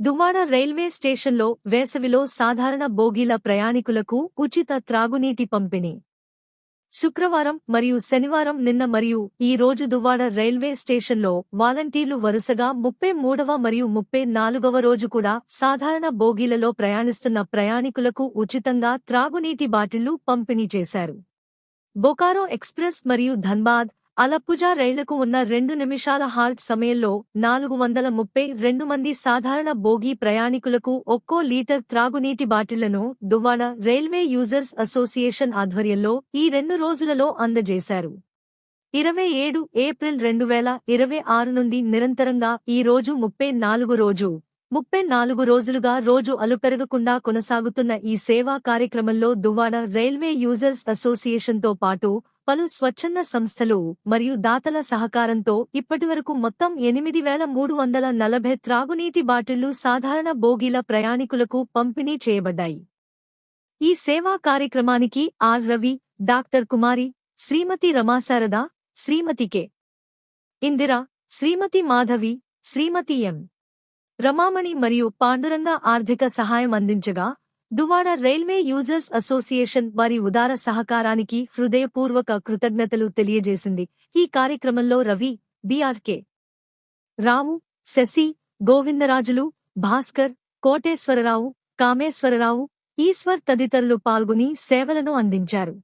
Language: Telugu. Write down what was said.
దువ్వాడ రైల్వే స్టేషన్లో వేసవిలో సాధారణ బోగీల ప్రయాణికులకు ఉచిత త్రాగునీటి పంపిణీ. శుక్రవారం మరియు శనివారం నిన్న మరియు ఈ రోజు దువ్వాడ రైల్వే స్టేషన్లో వాలంటీర్లు వరుసగా 33వ మరియు 34వ రోజు కూడా సాధారణ బోగీలలో ప్రయాణిస్తున్న ప్రయాణికులకు ఉచితంగా త్రాగునీటి బాటిళ్లు పంపిణీ చేశారు. బొకారో ఎక్స్ప్రెస్ మరియు ధన్బాద్, అలప్పుజా రైళ్లకు ఉన్న 2 నిమిషాల హాల్ట్ సమయంలో 432 మంది సాధారణ బోగీ ప్రయాణికులకు ఒక్కో లీటర్ త్రాగునీటి బాటిళ్లను దువ్వాడ రైల్వే యూజర్స్ అసోసియేషన్ ఆధ్వర్యంలో ఈ 2 రోజులలో అందజేశారు. 27 ఏప్రిల్ 2026 నుండి నిరంతరంగా ఈ రోజు 34 రోజులుగా రోజు అలుపెరగకుండా కొనసాగుతున్న ఈ సేవా కార్యక్రమంలో దువ్వాడ రైల్వే యూజర్స్ అసోసియేషన్తో పాటు పలు స్వచ్ఛంద సంస్థలు మరియు దాతల సహకారంతో ఇప్పటివరకు మొత్తం 8,340 త్రాగునీటి బాటిళ్లు సాధారణ బోగీల ప్రయాణికులకు పంపిణీ చేయబడ్డాయి. ఈ సేవా కార్యక్రమానికి R. Ravi, doctor Kumari, Shrimati Ramasharada, Shrimati K. Indira, Shrimati Madhavi, Shrimati M. Ramamani మరియు పాండురంగ ఆర్థిక సహాయం అందించగా, దువ్వాడ రైల్వే యూజర్స్ అసోసియేషన్ వారి ఉదార సహకారానికి హృదయపూర్వక కృతజ్ఞతలు తెలియజేసింది. ఈ కార్యక్రమంలో రవి, బిఆర్కే రావు, శశి, గోవిందరాజులు, భాస్కర్, కోటేశ్వరరావు, కామేశ్వరరావు, ఈశ్వర్ తదితరులు పాల్గొని సేవలను అందించారు.